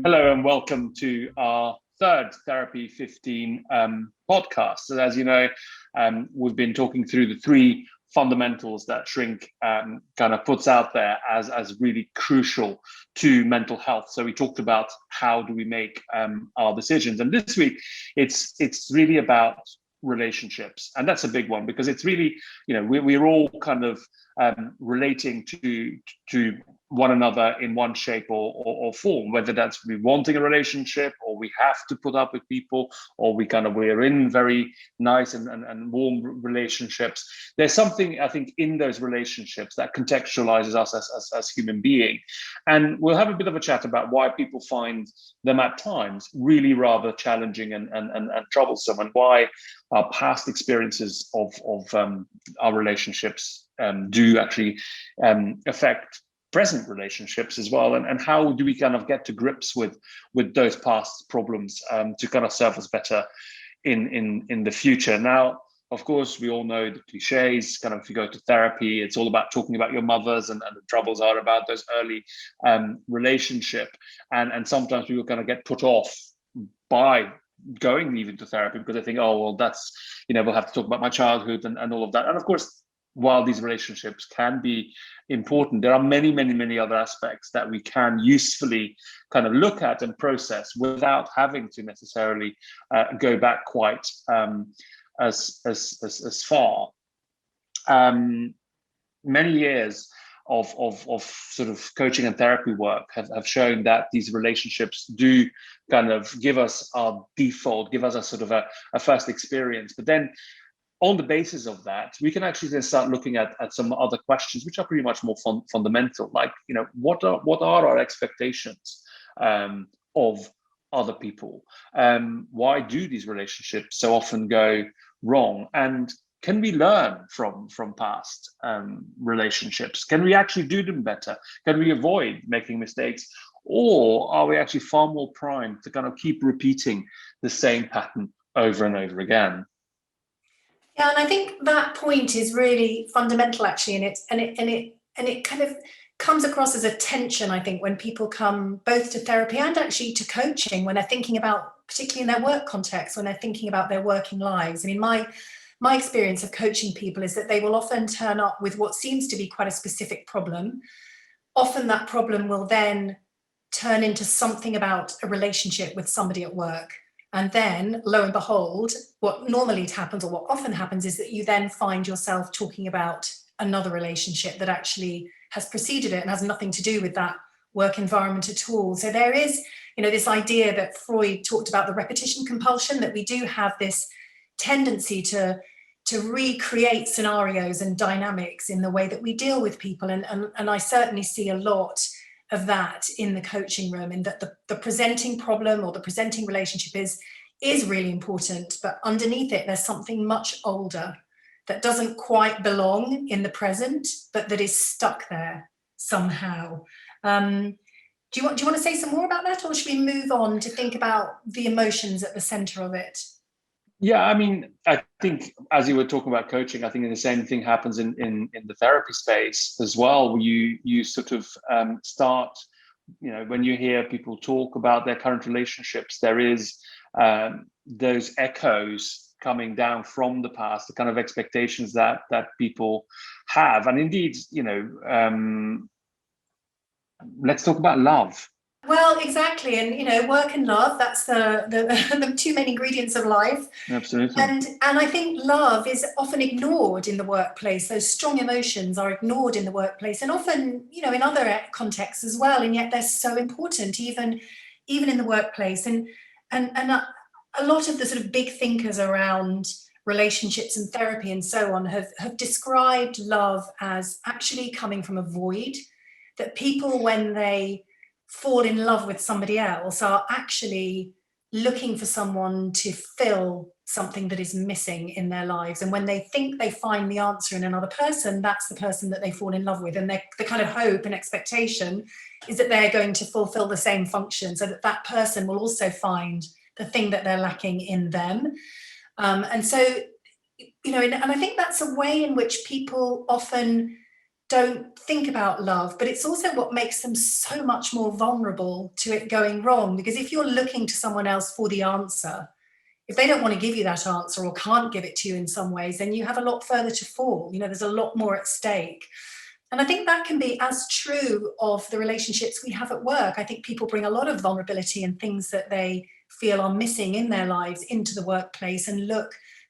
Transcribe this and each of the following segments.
Hello and welcome to our third Therapy 15 podcast. So as you know, we've been talking through the three fundamentals that Shrink kind of puts out there as really crucial to mental health. So we talked about how do we make our decisions. And this week, it's really about relationships. And that's a big one because it's really, we're all kind of relating to one another in one shape or form, whether that's we wanting a relationship or we have to put up with people or we're in very nice and warm relationships. There's something I think in those relationships that contextualizes us as human beings. And we'll have a bit of a chat about why people find them at times really rather challenging and troublesome, and why our past experiences of our relationships do actually affect present relationships as well, and how do we kind of get to grips with those past problems to kind of serve us better in the future. Now, of course, we all know the cliches. Kind of, if you go to therapy, it's all about talking about your mothers, and the troubles are about those early relationship, and sometimes people kind of get put off by going even to therapy because they think, oh well, that's we'll have to talk about my childhood and all of that. And of course, while these relationships can be important, there are many other aspects that we can usefully kind of look at and process without having to necessarily go back quite as far. Many years of sort of coaching and therapy work have shown that these relationships do kind of give us our default, give us a sort of a first experience, but then on the basis of that, we can actually then start looking at some other questions, which are pretty much more fundamental, like, what are our expectations of other people? Why do these relationships so often go wrong? And can we learn from past relationships? Can we actually do them better? Can we avoid making mistakes? Or are we actually far more primed to kind of keep repeating the same pattern over and over again? Yeah, and I think that point is really fundamental, actually, and it kind of comes across as a tension, I think, when people come both to therapy and actually to coaching, when they're thinking about, particularly in their work context, when they're thinking about their working lives. I mean, my experience of coaching people is that they will often turn up with what seems to be quite a specific problem. Often that problem will then turn into something about a relationship with somebody at work. And then, lo and behold, what normally happens, or what often happens, is that you then find yourself talking about another relationship that actually has preceded it and has nothing to do with that work environment at all. So there is, this idea that Freud talked about, the repetition compulsion, that we do have this tendency to recreate scenarios and dynamics in the way that we deal with people. And I certainly see a lot of that in the coaching room, in that the presenting problem or the presenting relationship is really important, but underneath it there's something much older that doesn't quite belong in the present, but that is stuck there somehow. Do you want to say some more about that, or should we move on to think about the emotions at the center of it? Yeah, I mean, I think as you were talking about coaching, I think the same thing happens in the therapy space as well. You sort of start, when you hear people talk about their current relationships, there is those echoes coming down from the past, the kind of expectations that people have. And indeed, let's talk about love. Well, exactly. And, work and love, that's the two main ingredients of life. Absolutely. And I think love is often ignored in the workplace. Those strong emotions are ignored in the workplace, and often, in other contexts as well. And yet they're so important, even in the workplace. And a lot of the sort of big thinkers around relationships and therapy and so on have described love as actually coming from a void, that people, when they fall in love with somebody else, are actually looking for someone to fill something that is missing in their lives. And when they think they find the answer in another person, that's the person that they fall in love with. And the kind of hope and expectation is that they're going to fulfill the same function, so that that person will also find the thing that they're lacking in them. And so, and I think that's a way in which people often don't think about love, but it's also what makes them so much more vulnerable to it going wrong. Because if you're looking to someone else for the answer, if they don't want to give you that answer or can't give it to you in some ways, then you have a lot further to fall. There's a lot more at stake. And I think that can be as true of the relationships we have at work. I think people bring a lot of vulnerability and things that they feel are missing in their lives into the workplace, and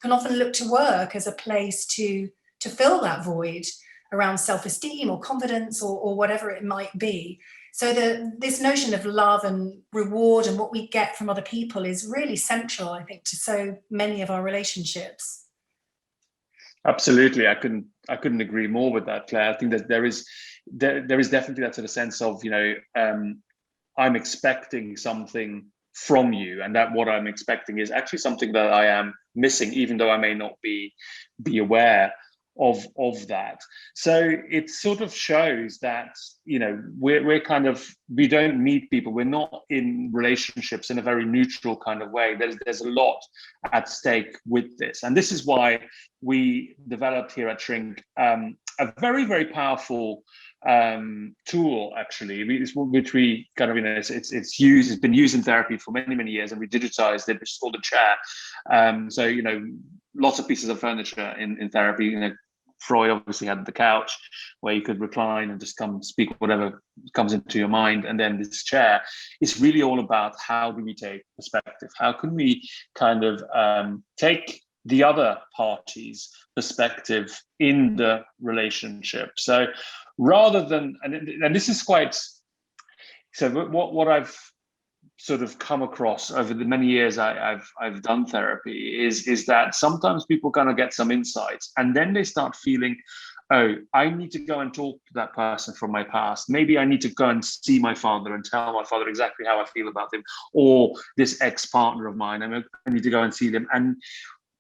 can often look to work as a place to fill that void around self-esteem or confidence or whatever it might be. So this notion of love and reward and what we get from other people is really central, I think, to so many of our relationships. Absolutely, I couldn't agree more with that, Claire. I think that there is definitely that sort of sense of, I'm expecting something from you, and that what I'm expecting is actually something that I am missing, even though I may not be aware of that. So it sort of shows that we don't meet people, we're not in relationships in a very neutral kind of way. There's a lot at stake with this, and this is why we developed here at Shrink a very, very powerful tool, actually, which we kind of, it's been used in therapy for many, many years, and we digitized it, which is called a chair. So lots of pieces of furniture in therapy. Freud obviously had the couch where you could recline and just come speak whatever comes into your mind. And then this chair is really all about, how do we take perspective? How can we kind of take the other party's perspective in the relationship? So rather than, and this is quite, so what I've sort of come across over the many years I've done therapy is that sometimes people kind of get some insights, and then they start feeling, oh, I need to go and talk to that person from my past. Maybe I need to go and see my father and tell my father exactly how I feel about him, or this ex-partner of mine. I need to go and see them. And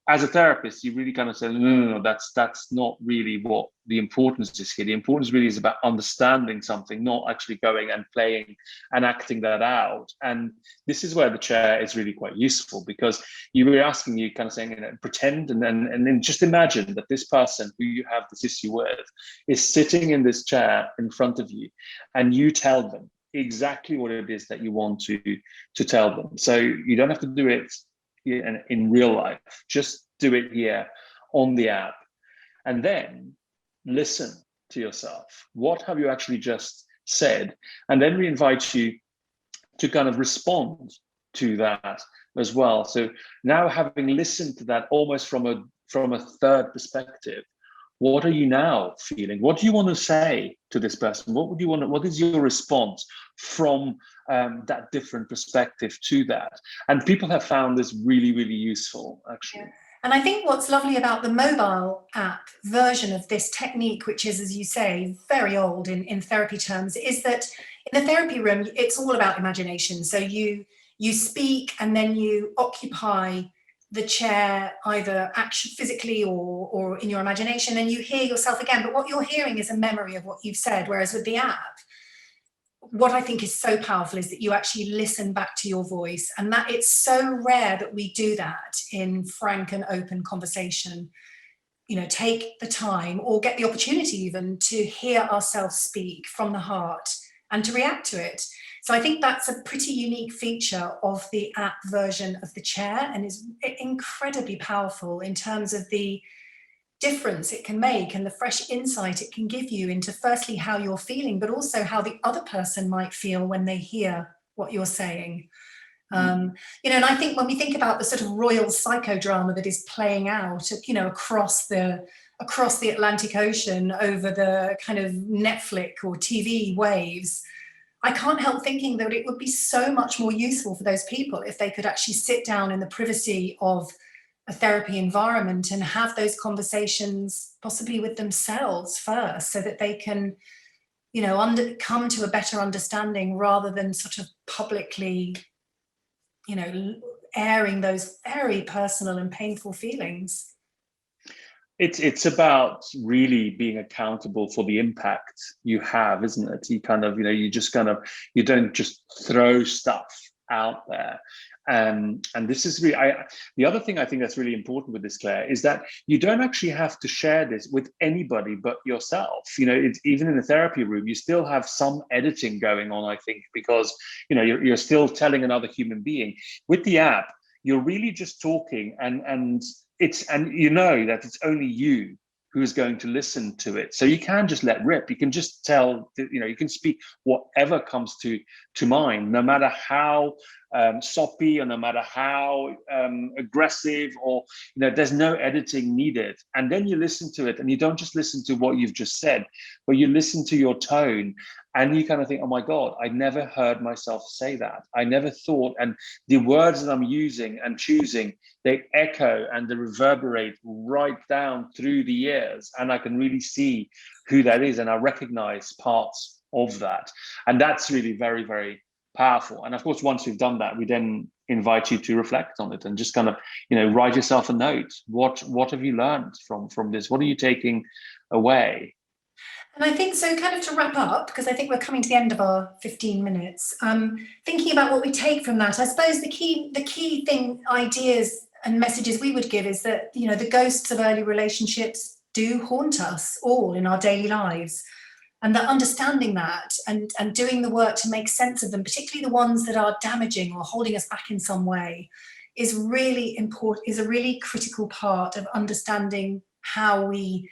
as a therapist, you really kind of say, no, that's not really what the importance is here. The importance really is about understanding something, not actually going and playing and acting that out. And this is where the chair is really quite useful, because you're asking, you kind of saying, pretend and then just imagine that this person who you have this issue with is sitting in this chair in front of you, and you tell them exactly what it is that you want to tell them. So you don't have to do it in real life, just do it here on the app, and then listen to yourself. What have you actually just said? And then we invite you to kind of respond to that as well. So now, having listened to that almost from a third perspective, what are you now feeling? What do you want to say to this person? What is your response from that different perspective to that? And people have found this really, really useful, actually. Yeah. And I think what's lovely about the mobile app version of this technique, which is, as you say, very old in therapy terms, is that in the therapy room, it's all about imagination. So you speak, and then you occupy the chair, either physically or in your imagination, and you hear yourself again. But what you're hearing is a memory of what you've said. Whereas with the app, what I think is so powerful is that you actually listen back to your voice, and that it's so rare that we do that in frank and open conversation. Take the time or get the opportunity even to hear ourselves speak from the heart and to react to it. So I think that's a pretty unique feature of the app version of the chair, and is incredibly powerful in terms of the difference it can make and the fresh insight it can give you into, firstly, how you're feeling, but also how the other person might feel when they hear what you're saying. And I think when we think about the sort of royal psychodrama that is playing out, across the Atlantic Ocean over the kind of Netflix or TV waves, I can't help thinking that it would be so much more useful for those people if they could actually sit down in the privacy of a therapy environment and have those conversations, possibly with themselves first, so that they can, come to a better understanding, rather than sort of publicly, airing those very personal and painful feelings. It's about really being accountable for the impact you have, isn't it? You kind of, you don't just throw stuff out there. And this is really, the other thing I think that's really important with this, Claire, is that you don't actually have to share this with anybody but yourself. You know, it's even in a therapy room, you still have some editing going on, I think, because, you know, you're still telling another human being. With the app, you're really just talking, and you know that it's only you who is going to listen to it. So you can just let rip. You can just tell, you know, you can speak whatever comes to mind, no matter how soppy, or no matter how aggressive, or, you know, there's no editing needed. And then you listen to it, and you don't just listen to what you've just said, but you listen to your tone, and you kind of think, oh my God, I never heard myself say that. I never thought, and the words that I'm using and choosing, they echo and they reverberate right down through the years. And I can really see who that is, and I recognize parts of that. And that's really very, very powerful. And of course, once we've done that, we then invite you to reflect on it and just kind of, you know, write yourself a note. What have you learned from this? What are you taking away? And I think so, kind of to wrap up, because I think we're coming to the end of our 15 minutes, thinking about what we take from that, I suppose the key thing, ideas and messages we would give is that, you know, the ghosts of early relationships do haunt us all in our daily lives. And that understanding that and doing the work to make sense of them, particularly the ones that are damaging or holding us back in some way, is really important, is a really critical part of understanding how we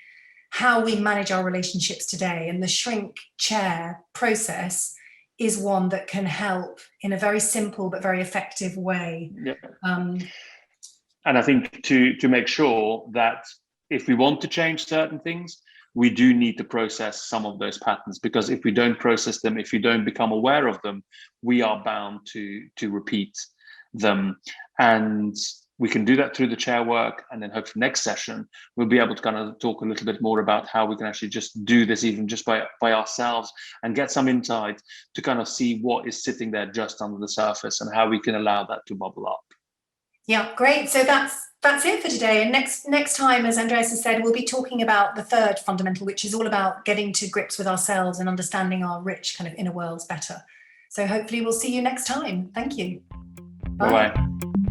manage our relationships today. And the shrink chair process is one that can help in a very simple but very effective way. Yeah. And I think to make sure that if we want to change certain things, we do need to process some of those patterns, because if we don't process them, if we don't become aware of them, we are bound to repeat them. And we can do that through the chair work, and then hopefully next session we'll be able to kind of talk a little bit more about how we can actually just do this even just by ourselves, and get some insight to kind of see what is sitting there just under the surface and how we can allow that to bubble up. Yeah, great. So that's it for today. And next time, as Andreas has said, we'll be talking about the third fundamental, which is all about getting to grips with ourselves and understanding our rich kind of inner worlds better. So hopefully we'll see you next time. Thank you. Bye. Bye-bye.